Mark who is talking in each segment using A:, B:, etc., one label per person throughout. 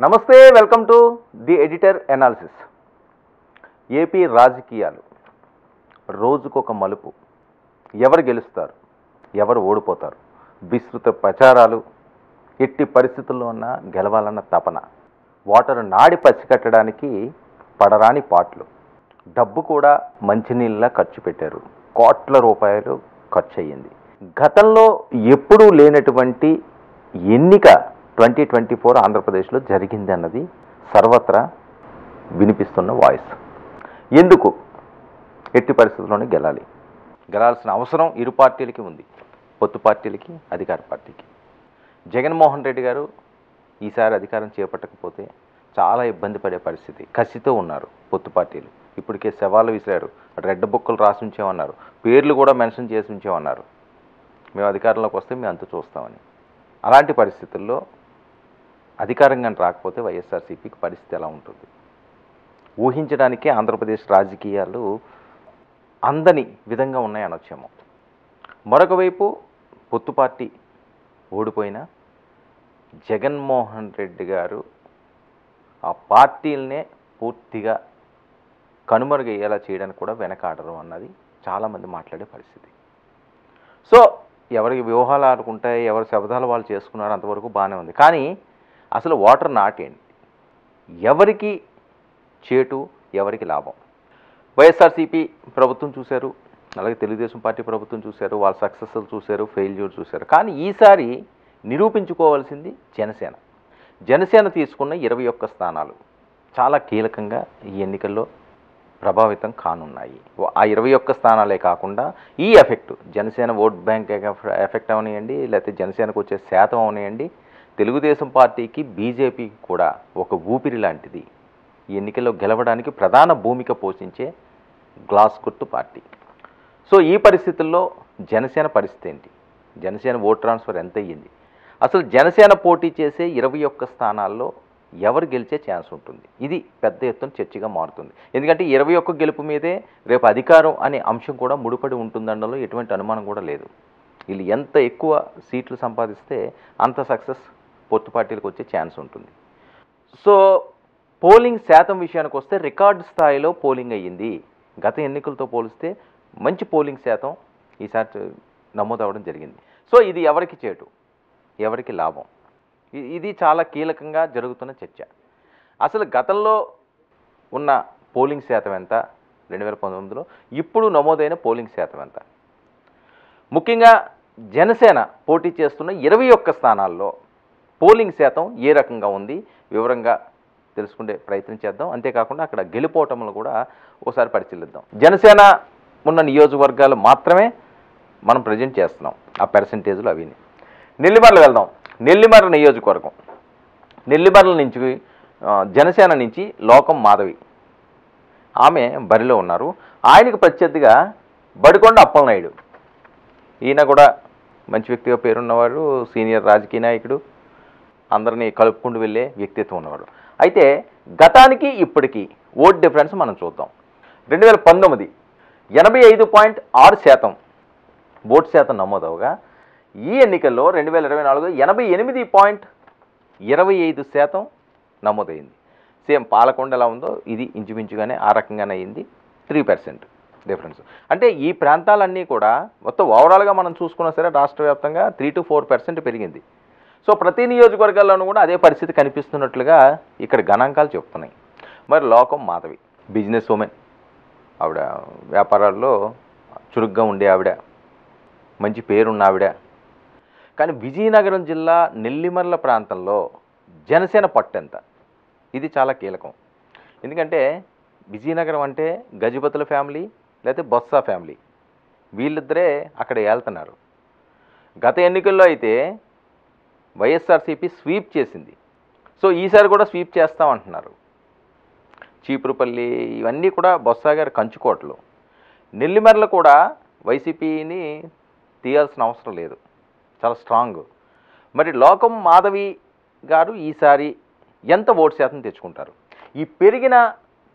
A: నమస్తే, welcome to the editor analysis. AP రాజకీయాలు రోజుకొక మలుపు. ఎవరు గెలుస్తారు, ఎవరు ఓడిపోతారు, విస్తృత ప్రచారాలు, ఎట్టి పరిస్థితుల్లో ఉన్న గెలవాలన్న తపన, ఓటరు నాడి పసికట్టడానికి పడరాని పాటలు, డబ్బు కూడా మంచినీళ్ళ ఖర్చు పెట్టారు. కోట్ల రూపాయలు ఖర్చు అయ్యింది. గతంలో ఎప్పుడూ లేనటువంటి ఎన్నిక 2024 ఆంధ్రప్రదేశ్లో జరిగింది అన్నది సర్వత్రా వినిపిస్తున్న వాయిస్. ఎందుకు? ఎట్టి పరిస్థితుల్లోనే గెలాల్సిన అవసరం ఇరు పార్టీలకి ఉంది, పొత్తు పార్టీలకి, అధికార పార్టీకి. జగన్మోహన్ రెడ్డి గారు ఈసారి అధికారం చేపట్టకపోతే చాలా ఇబ్బంది పడే పరిస్థితి. కసితో ఉన్నారు పొత్తు పార్టీలు. ఇప్పటికే సవాళ్ళు విసిరారు, రెడ్ బుక్కులు రాసి ఉంచామన్నారు, పేర్లు కూడా మెన్షన్ చేసి ఉంచామన్నారు, మేము అధికారంలోకి వస్తే మేము అంత చూస్తామని. అలాంటి పరిస్థితుల్లో అధికారంగా రాకపోతే వైఎస్ఆర్సీపీకి పరిస్థితి ఎలా ఉంటుంది ఊహించడానికే ఆంధ్రప్రదేశ్ రాజకీయాలు అందని విధంగా ఉన్నాయి అనొచ్చేమో. మరొక వైపు పొత్తు పార్టీ ఓడిపోయినా జగన్మోహన్ రెడ్డి గారు ఆ పార్టీలనే పూర్తిగా కనుమరుగయ్యేలా చేయడానికి కూడా వెనకాడరు అన్నది చాలామంది మాట్లాడే పరిస్థితి. సో ఎవరికి వ్యూహాలు ఆడుకుంటాయి, ఎవరి శబ్దాలు వాళ్ళు చేసుకున్నారు, అంతవరకు బాగానే ఉంది. కానీ అసలు ఓటర్ నాటేంటి, ఎవరికి చేటు, ఎవరికి లాభం? వైఎస్ఆర్సీపీ ప్రభుత్వం చూశారు, అలాగే తెలుగుదేశం పార్టీ ప్రభుత్వం చూశారు, వాళ్ళ సక్సెస్లు చూశారు, ఫెయిల్యూర్ చూశారు. కానీ ఈసారి నిరూపించుకోవాల్సింది జనసేన తీసుకున్న 21 స్థానాలు చాలా కీలకంగా ఈ ఎన్నికల్లో ప్రభావితం కానున్నాయి. ఆ 21 స్థానాలే కాకుండా ఈ effect, Janasena vote bank effect అవనియండి, లేకపోతే జనసేనకు వచ్చే శాతం అవనియండి, తెలుగుదేశం పార్టీకి, బీజేపీకి కూడా ఒక ఊపిరి లాంటిది. ఈ ఎన్నికల్లో గెలవడానికి ప్రధాన భూమిక పోషించే గ్లాస్ గుర్తు పార్టీ. సో ఈ పరిస్థితుల్లో జనసేన పరిస్థితి ఏంటి? జనసేన ఓట్ ట్రాన్స్ఫర్ ఎంత అయ్యింది? అసలు జనసేన పోటీ చేసే 21 స్థానాల్లో ఎవరు గెలిచే ఛాన్స్ ఉంటుంది? ఇది పెద్ద ఎత్తున చర్చగా మారుతుంది. ఎందుకంటే 21 గెలుపు మీదే రేపు అధికారం అనే అంశం కూడా ముడిపడి ఉంటుందనడంలో ఎటువంటి అనుమానం కూడా లేదు. వీళ్ళు ఎంత ఎక్కువ సీట్లు సంపాదిస్తే అంత సక్సెస్ పొత్తు పార్టీలకు వచ్చే ఛాన్స్ ఉంటుంది. సో పోలింగ్ శాతం విషయానికి వస్తే రికార్డు స్థాయిలో పోలింగ్ అయ్యింది. గత ఎన్నికలతో పోలిస్తే మంచి పోలింగ్ శాతం ఈసారి నమోదవడం జరిగింది. సో ఇది ఎవరికి చేటు, ఎవరికి లాభం? ఇది చాలా కీలకంగా జరుగుతున్న చర్చ. అసలు గతంలో ఉన్న పోలింగ్ శాతం ఎంత 2019లో, ఇప్పుడు నమోదైన పోలింగ్ శాతం ఎంత? ముఖ్యంగా జనసేన పోటీ చేస్తున్న 21 స్థానాల్లో పోలింగ్ శాతం ఏ రకంగా ఉంది వివరంగా తెలుసుకునే ప్రయత్నం చేద్దాం. అంతేకాకుండా అక్కడ గెలుపోవటంలో కూడా ఒకసారి పరిశీలిద్దాం. జనసేన ఉన్న నియోజకవర్గాలు మాత్రమే మనం ప్రజెంట్ చేస్తున్నాం, ఆ పర్సంటేజ్లు అవిని. నెల్లిమర్ల వెళ్దాం. నెల్లిమర్ల నియోజకవర్గం, నెల్లిమర్ల నుంచి జనసేన నుంచి లోకం మాధవి ఆమె బరిలో ఉన్నారు. ఆయనకు ప్రత్యర్థిగా బడికొండ అప్పలనాయుడు, ఈయన కూడా మంచి వ్యక్తిగా పేరున్నవాడు, సీనియర్ రాజకీయ నాయకుడు, అందరినీ కలుపుకుంటూ వెళ్ళే వ్యక్తిత్వం ఉన్నవాడు. అయితే గతానికి ఇప్పటికీ ఓట్ డిఫరెన్స్ మనం చూద్దాం. 2019 85.6% ఓటు శాతం నమోదవగా ఈ ఎన్నికల్లో 2024 88.25% నమోదైంది. సేమ్ పాలకొండ ఎలా ఉందో ఇది ఇంచుమించుగానే ఆ రకంగానే అయింది. 3% డిఫరెన్స్. అంటే ఈ ప్రాంతాలన్నీ కూడా మొత్తం ఓవరాల్గా మనం చూసుకున్నా సరే రాష్ట్ర వ్యాప్తంగా 3 to 4% పెరిగింది. సో ప్రతి నియోజకవర్గాల్లోనూ కూడా అదే పరిస్థితి కనిపిస్తున్నట్లుగా ఇక్కడ గణాంకాలు చెప్తున్నాయి. మరి లోకం మాధవి బిజినెస్ ఉమెన్, ఆవిడ వ్యాపారాల్లో చురుగ్గా ఉండే ఆవిడ, మంచి పేరున్న ఆవిడ. కానీ విజయనగరం జిల్లా నెల్లిమర్ల ప్రాంతంలో జనసేన పట్టెంత? ఇది చాలా కీలకం. ఎందుకంటే విజయనగరం అంటే గజపతుల ఫ్యామిలీ లేకపోతే బొత్స ఫ్యామిలీ, వీళ్ళిద్దరే అక్కడ ఏళ్తున్నారు. గత ఎన్నికల్లో అయితే వైఎస్ఆర్సీపీ స్వీప్ చేసింది. సో ఈసారి కూడా స్వీప్ చేస్తామంటున్నారు. చీపురుపల్లి ఇవన్నీ కూడా బొత్స గారి కంచుకోటలు. నెల్లిమర్ల కూడా వైసీపీని తీయాల్సిన అవసరం లేదు, చాలా స్ట్రాంగ్. మరి లోకం మాధవి గారు ఈసారి ఎంత ఓటు శాతం తెచ్చుకుంటారు? ఈ పెరిగిన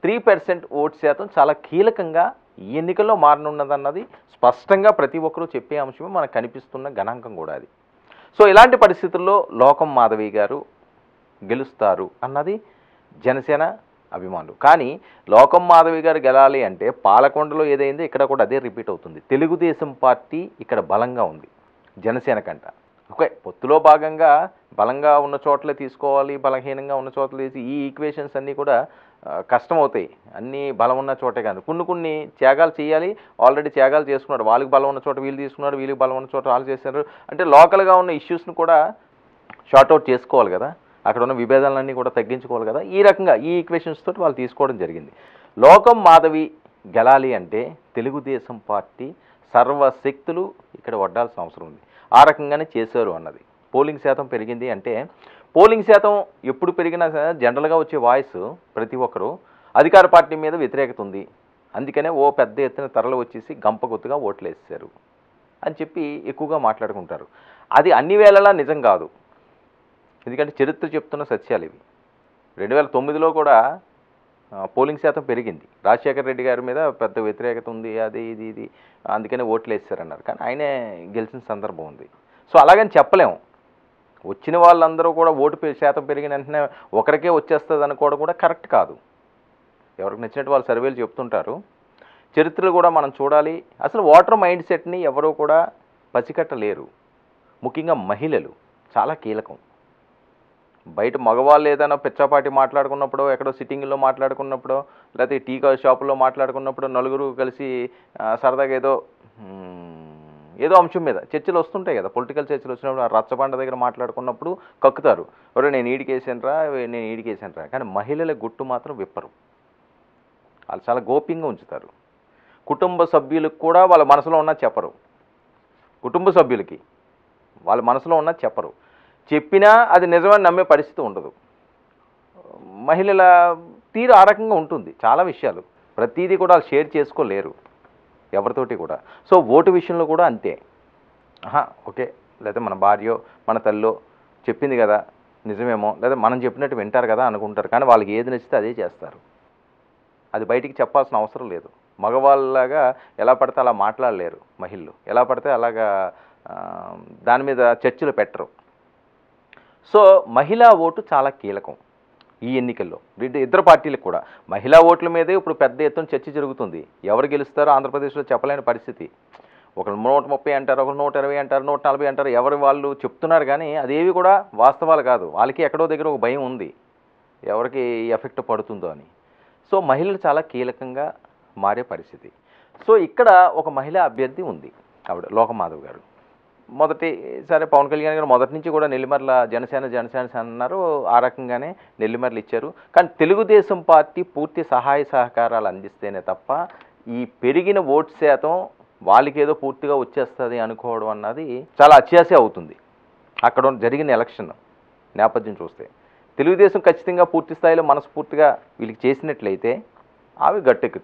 A: 3% ఓటు శాతం చాలా కీలకంగా ఈ ఎన్నికల్లో మారనున్నదన్నది స్పష్టంగా ప్రతి ఒక్కరూ చెప్పే అంశమే మనకు కనిపిస్తున్న గణాంకం కూడా అది. సో ఇలాంటి పరిస్థితుల్లో లోకం మాధవి గారు గెలుస్తారు అన్నది జనసేన అభిమానులు. కానీ లోకం మాధవి గారు గెలాలి అంటే పాలకొండలో ఏదైందో ఇక్కడ కూడా అదే రిపీట్ అవుతుంది. తెలుగుదేశం పార్టీ ఇక్కడ బలంగా ఉంది జనసేన కంట. ఓకే, పొత్తులో భాగంగా బలంగా ఉన్న చోట్లే తీసుకోవాలి, బలహీనంగా ఉన్న చోట్ల తీసి ఈ ఈక్వేషన్స్ అన్నీ కూడా కష్టమవుతాయి. అన్నీ బలం ఉన్న చోటే కాదు, కొన్ని త్యాగాలు చేయాలి. ఆల్రెడీ త్యాగాలు చేసుకున్నారు. వాళ్ళకి బలం ఉన్న చోట వీళ్ళు తీసుకున్నారు, వీళ్ళకి బలం ఉన్న చోట వాళ్ళు చేశారు. అంటే లోకల్గా ఉన్న ఇష్యూస్ని కూడా షార్ట్అవుట్ చేసుకోవాలి కదా, అక్కడ ఉన్న విభేదాలన్నీ కూడా తగ్గించుకోవాలి కదా. ఈ రకంగా ఈ ఈక్వేషన్స్ తోటి వాళ్ళు తీసుకోవడం జరిగింది. లోకం మాధవి గెలాలి అంటే తెలుగుదేశం పార్టీ సర్వశక్తులు ఇక్కడ వడ్డాల్సిన అవసరం ఉంది. ఆ రకంగానే చేశారు అన్నది. పోలింగ్ శాతం పెరిగింది అంటే పోలింగ్ శాతం ఎప్పుడు పెరిగినా జనరల్గా వచ్చే వాయిస్ ప్రతి ఒక్కరూ అధికార పార్టీ మీద వ్యతిరేకత ఉంది, అందుకనే ఓ పెద్ద ఎత్తున తరలి వచ్చేసి గంపగుత్తుగా ఓట్లు వేస్తారు అని చెప్పి ఎక్కువగా మాట్లాడుకుంటారు. అది అన్ని వేళలా నిజం కాదు, ఎందుకంటే చరిత్ర చెప్తున్న సత్యాలు ఇవి. 2009లో కూడా పోలింగ్ శాతం పెరిగింది. రాజశేఖర రెడ్డి గారి మీద పెద్ద వ్యతిరేకత ఉంది, అది ఇది అందుకనే ఓట్లు వేస్తారన్నారు. కానీ ఆయనే గెలిచిన సందర్భం ఉంది. సో అలాగని చెప్పలేము. వచ్చిన వాళ్ళందరూ కూడా ఓటు శాతం పెరిగిన వెంటనే ఒకరికే వచ్చేస్తుంది అనుకోవడం కూడా కరెక్ట్ కాదు. ఎవరికి నచ్చినట్టు వాళ్ళు సర్వేలు చెప్తుంటారు. చరిత్రలు కూడా మనం చూడాలి. అసలు ఓటర్ మైండ్ సెట్ని ఎవరూ కూడా పసికట్టలేరు. ముఖ్యంగా మహిళలు చాలా కీలకం. బయట మగవాళ్ళు ఏదైనా పిచ్చాపాటి మాట్లాడుకున్నప్పుడు, ఎక్కడో సిట్టింగ్లో మాట్లాడుకున్నప్పుడు, లేకపోతే టీ షాపుల్లో మాట్లాడుకున్నప్పుడు నలుగురు కలిసి సరదాగా ఏదో అంశం మీద చర్చలు వస్తుంటాయి కదా, పొలిటికల్ చర్చలు వచ్చినప్పుడు రచ్చబండ దగ్గర మాట్లాడుకున్నప్పుడు కక్కుతారు, ఎవరో నేను ఈడికేసానురా, నేను ఈడికేసానురా. కానీ మహిళల గుట్టు మాత్రం విప్పరు. వాళ్ళు చాలా గోప్యంగా ఉంచుతారు. కుటుంబ సభ్యులకు కూడా వాళ్ళ మనసులో ఉన్నది చెప్పరు. కుటుంబ సభ్యులకి వాళ్ళ మనసులో ఉన్నది చెప్పరు. చెప్పినా అది నిజమని నమ్మే పరిస్థితి ఉండదు. మహిళల తీరు ఆ రకంగా ఉంటుంది. చాలా విషయాలు ప్రతిదీ కూడా వాళ్ళు షేర్ చేసుకోలేరు ఎవరితోటి కూడా. సో ఓటు విషయంలో కూడా అంతే. ఓకే, లేదా మన భార్యో మన తల్లో చెప్పింది కదా నిజమేమో, లేదా మనం చెప్పినట్టు వింటారు కదా అనుకుంటారు. కానీ వాళ్ళకి ఏది నచ్చితే అదే చేస్తారు. అది బయటికి చెప్పాల్సిన అవసరం లేదు. మగవాళ్ళలాగా ఎలా పడితే అలా మాట్లాడలేరు మహిళలు, ఎలా పడితే అలాగా దాని మీద చర్చలు పెట్టరు. సో మహిళా ఓటు చాలా కీలకం ఈ ఎన్నికల్లో. ఇద్దరు పార్టీలకు కూడా మహిళా ఓట్ల మీదే ఇప్పుడు పెద్ద ఎత్తున చర్చ జరుగుతుంది. ఎవరు గెలుస్తారో ఆంధ్రప్రదేశ్లో చెప్పలేని పరిస్థితి. ఒకరు 130 అంటారు, ఒకరు 120 అంటారు, 140 అంటారు. ఎవరు వాళ్ళు చెప్తున్నారు, కానీ అదేవి కూడా వాస్తవాలు కాదు. వాళ్ళకి ఎక్కడో దగ్గర ఒక భయం ఉంది, ఎవరికి ఎఫెక్ట్ పడుతుందో అని. సో మహిళలు చాలా కీలకంగా మారే పరిస్థితి. సో ఇక్కడ ఒక మహిళా అభ్యర్థి ఉంది, ఆవిడ లోకమాధవ్ గారు. సరే పవన్ కళ్యాణ్ గారు మొదటి నుంచి కూడా నెల్లిమర్ల జనసేన అన్నారు. ఆ రకంగానే నెల్లిమర్లు ఇచ్చారు. కానీ తెలుగుదేశం పార్టీ పూర్తి సహాయ సహకారాలు అందిస్తేనే తప్ప ఈ పెరిగిన ఓటు శాతం వాళ్ళకి ఏదో పూర్తిగా వచ్చేస్తుంది అనుకోవడం అన్నది చాలా అత్యాశ అవుతుంది. అక్కడ జరిగిన ఎలక్షన్ నేపథ్యం చూస్తే తెలుగుదేశం ఖచ్చితంగా పూర్తి స్థాయిలో మనస్ఫూర్తిగా వీళ్ళకి చేసినట్లయితే అవి గట్టెక్కుతారు.